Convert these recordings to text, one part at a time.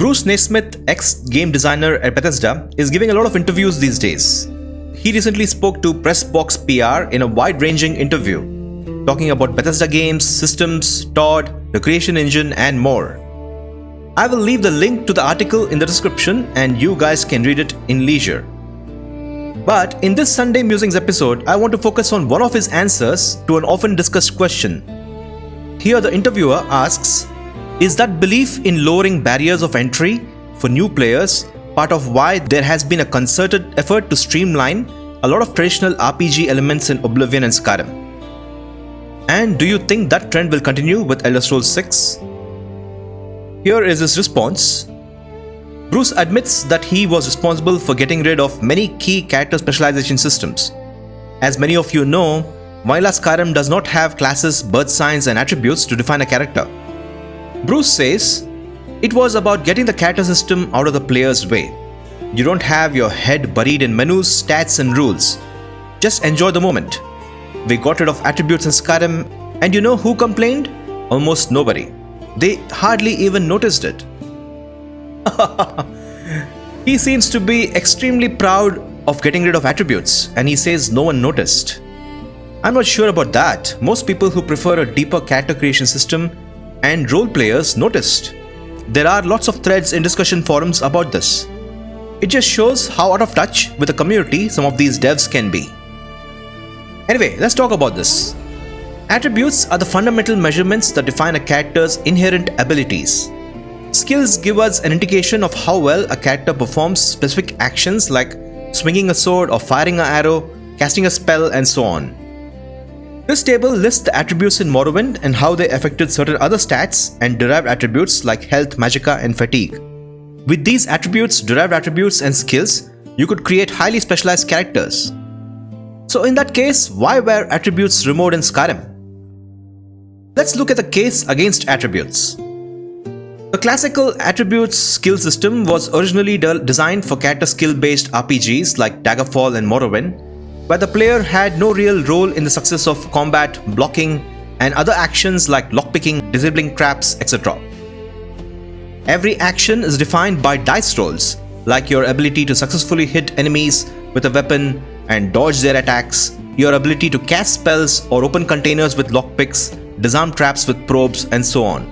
Bruce Nesmith, ex-game designer at Bethesda, is giving a lot of interviews these days. He recently spoke to Pressbox PR in a wide-ranging interview, talking about Bethesda games, systems, Todd, the creation engine, and more. I will leave the link to the article in the description and you guys can read it in leisure. But in this Sunday Musings episode, I want to focus on one of his answers to an often discussed question. Here the interviewer asks, is that belief in lowering barriers of entry for new players part of why there has been a concerted effort to streamline a lot of traditional RPG elements in Oblivion and Skyrim? And do you think that trend will continue with Elder Scrolls 6? Here is his response. Bruce admits that he was responsible for getting rid of many key character specialization systems. As many of you know, Vanilla Skyrim does not have classes, birth signs, and attributes to define a character. Bruce says, it was about getting the character system out of the player's way. You don't have your head buried in menus, stats, and rules. Just enjoy the moment. We got rid of attributes in Skyrim, and you know who complained? Almost nobody. They hardly even noticed it. He seems to be extremely proud of getting rid of attributes, and he says no one noticed. I'm not sure about that. Most people who prefer a deeper character creation system and role players noticed. There are lots of threads in discussion forums about this. It just shows how out of touch with the community some of these devs can be. Anyway, let's talk about this. Attributes are the fundamental measurements that define a character's inherent abilities. Skills give us an indication of how well a character performs specific actions like swinging a sword or firing an arrow, casting a spell, and so on. This table lists the attributes in Morrowind and how they affected certain other stats and derived attributes like health, magicka, and fatigue. With these attributes, derived attributes, and skills, you could create highly specialized characters. So in that case, why were attributes removed in Skyrim? Let's look at the case against attributes. The classical attributes skill system was originally designed for character skill-based RPGs like Daggerfall and Morrowind, where the player had no real role in the success of combat, blocking, and other actions like lockpicking, disabling traps, etc. Every action is defined by dice rolls, like your ability to successfully hit enemies with a weapon and dodge their attacks, your ability to cast spells or open containers with lockpicks, disarm traps with probes, and so on.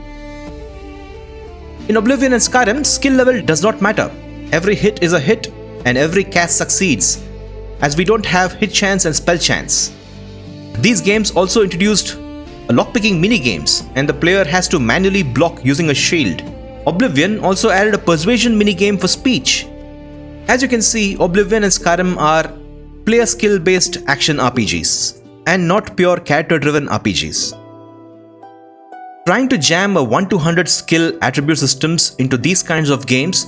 In Oblivion and Skyrim, skill level does not matter. Every hit is a hit and every cast succeeds, as we don't have hit chance and spell chance. These games also introduced lockpicking minigames, and the player has to manually block using a shield. Oblivion also added a persuasion minigame for speech. As you can see, Oblivion and Skyrim are player skill based action RPGs and not pure character driven RPGs. Trying to jam a 1 to 100 skill attribute systems into these kinds of games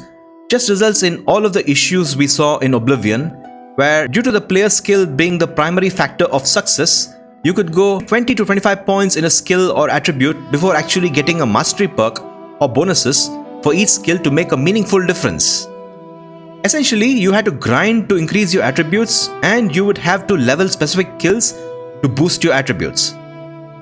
just results in all of the issues we saw in Oblivion, where due to the player skill being the primary factor of success, you could go 20 to 25 points in a skill or attribute before actually getting a mastery perk or bonuses for each skill to make a meaningful difference. Essentially, you had to grind to increase your attributes, and you would have to level specific kills to boost your attributes.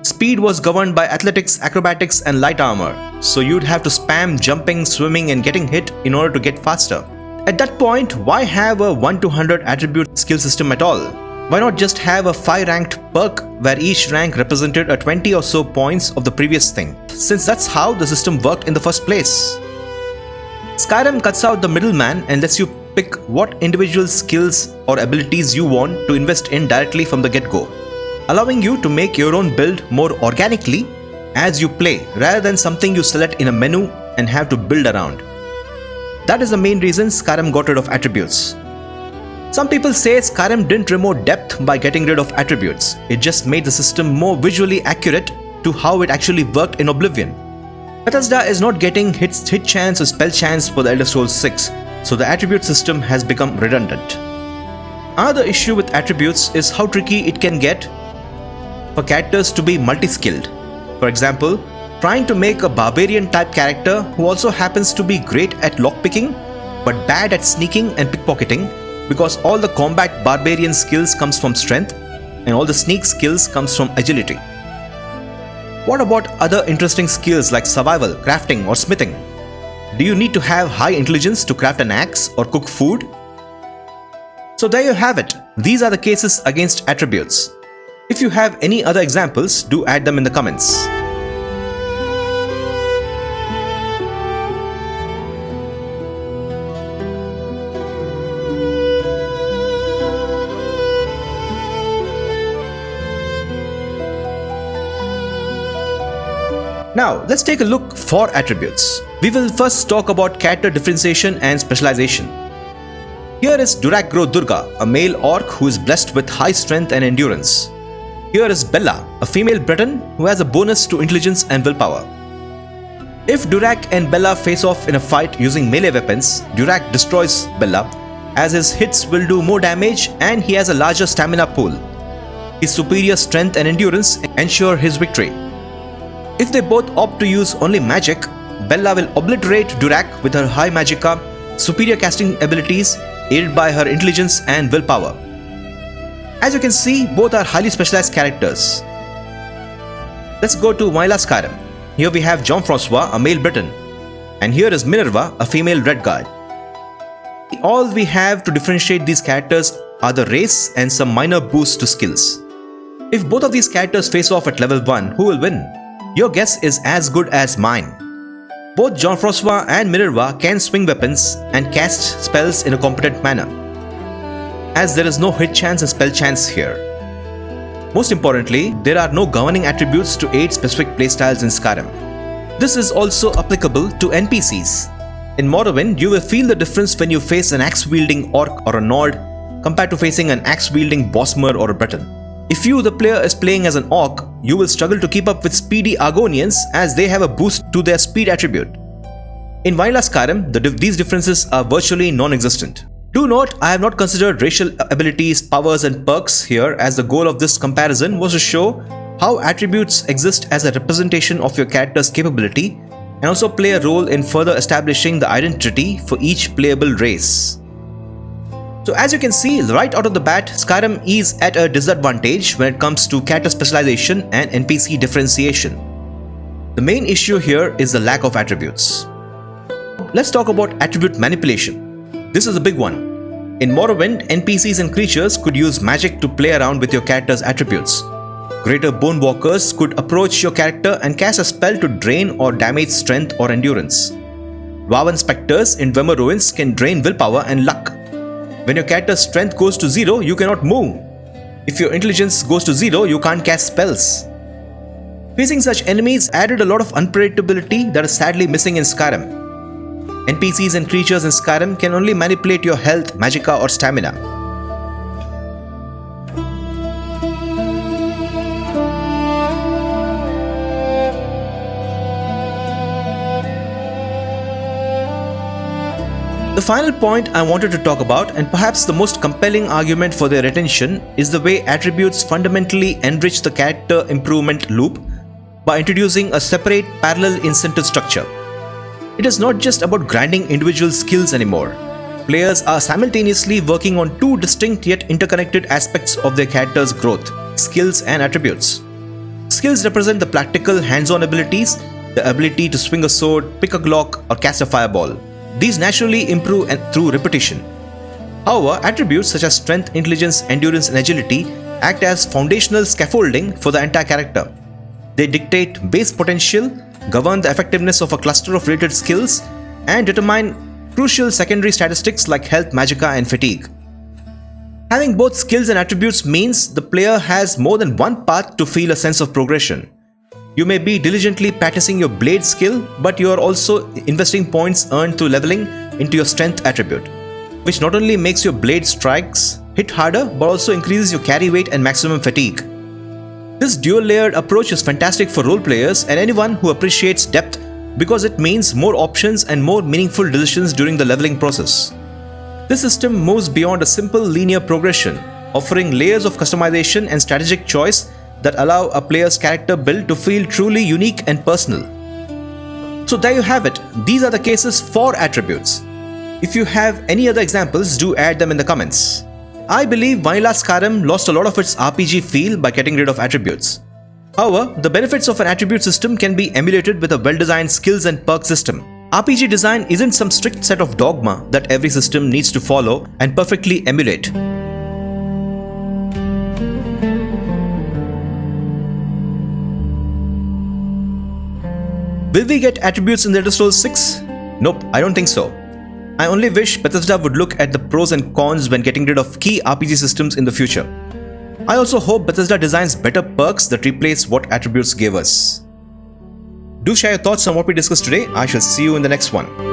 Speed was governed by athletics, acrobatics, and light armor, so you'd have to spam jumping, swimming, and getting hit in order to get faster. At that point, why have a 1 to 100 attribute skill system at all? Why not just have a 5 ranked perk where each rank represented a 20 or so points of the previous thing, since that's how the system worked in the first place. Skyrim cuts out the middleman and lets you pick what individual skills or abilities you want to invest in directly from the get-go, allowing you to make your own build more organically as you play, rather than something you select in a menu and have to build around. That is the main reason Skyrim got rid of attributes. Some people say Skyrim didn't remove depth by getting rid of attributes, it just made the system more visually accurate to how it actually worked in Oblivion. Bethesda is not getting hit chance or spell chance for the Elder Scrolls 6, so the attribute system has become redundant. Another issue with attributes is how tricky it can get for characters to be multi-skilled. For example, trying to make a barbarian type character who also happens to be great at lockpicking but bad at sneaking and pickpocketing, because all the combat barbarian skills comes from strength and all the sneak skills comes from agility. What about other interesting skills like survival, crafting, or smithing? Do you need to have high intelligence to craft an axe or cook food? So there you have it. These are the cases against attributes. If you have any other examples, do add them in the comments. Now, let's take a look for attributes. We will first talk about character differentiation and specialization. Here is Durakgro Durga, a male orc who is blessed with high strength and endurance. Here is Bella, a female Breton who has a bonus to intelligence and willpower. If Durak and Bella face off in a fight using melee weapons, Durak destroys Bella, as his hits will do more damage and he has a larger stamina pool. His superior strength and endurance ensure his victory. If they both opt to use only magic, Bella will obliterate Durak with her high magicka, superior casting abilities, aided by her intelligence and willpower. As you can see, both are highly specialized characters. Let's go to Vanilla Skyrim. Here we have Jean-Francois, a male Breton, and here is Minerva, a female Red Guard. All we have to differentiate these characters are the race and some minor boosts to skills. If both of these characters face off at level 1, who will win? Your guess is as good as mine. Both Jean-Francois and Minerva can swing weapons and cast spells in a competent manner, as there is no hit chance and spell chance here. Most importantly, there are no governing attributes to aid specific playstyles in Skyrim. This is also applicable to NPCs. In Morrowind, you will feel the difference when you face an axe-wielding orc or a Nord compared to facing an axe-wielding Bosmer or a Breton. If you, the player, is playing as an orc, you will struggle to keep up with speedy Argonians as they have a boost to their speed attribute. In Vanilla Skyrim, these differences are virtually non-existent. Do note, I have not considered racial abilities, powers and perks here, as the goal of this comparison was to show how attributes exist as a representation of your character's capability and also play a role in further establishing the identity for each playable race. So as you can see, right out of the bat, Skyrim is at a disadvantage when it comes to character specialization and NPC differentiation. The main issue here is the lack of attributes. Let's talk about attribute manipulation. This is a big one. In Morrowind, NPCs and creatures could use magic to play around with your character's attributes. Greater Bone Walkers could approach your character and cast a spell to drain or damage strength or endurance. Wawan Spectres in Dwemer Ruins can drain willpower and luck. When your character's strength goes to 0, you cannot move. If your intelligence goes to 0, you can't cast spells. Facing such enemies added a lot of unpredictability that is sadly missing in Skyrim. NPCs and creatures in Skyrim can only manipulate your health, magicka or stamina. The final point I wanted to talk about, and perhaps the most compelling argument for their retention, is the way attributes fundamentally enrich the character improvement loop by introducing a separate parallel incentive structure. It is not just about grinding individual skills anymore. Players are simultaneously working on two distinct yet interconnected aspects of their character's growth: skills and attributes. Skills represent the practical hands-on abilities, the ability to swing a sword, pick a Glock or cast a fireball. These naturally improve through repetition. However, attributes such as strength, intelligence, endurance and agility act as foundational scaffolding for the entire character. They dictate base potential, govern the effectiveness of a cluster of related skills, and determine crucial secondary statistics like health, magicka and fatigue. Having both skills and attributes means the player has more than one path to feel a sense of progression. You may be diligently practicing your blade skill, but you are also investing points earned through leveling into your strength attribute, which not only makes your blade strikes hit harder, but also increases your carry weight and maximum fatigue. This dual-layered approach is fantastic for role players and anyone who appreciates depth, because it means more options and more meaningful decisions during the leveling process. This system moves beyond a simple linear progression, offering layers of customization and strategic choice that allow a player's character build to feel truly unique and personal. So there you have it. These are the cases for attributes. If you have any other examples, do add them in the comments. I believe Vanilla Skyrim lost a lot of its RPG feel by getting rid of attributes. However, the benefits of an attribute system can be emulated with a well-designed skills and perk system. RPG design isn't some strict set of dogma that every system needs to follow and perfectly emulate. Will we get attributes in the Elder Scrolls 6? Nope, I don't think so. I only wish Bethesda would look at the pros and cons when getting rid of key RPG systems in the future. I also hope Bethesda designs better perks that replace what attributes gave us. Do share your thoughts on what we discussed today. I shall see you in the next one.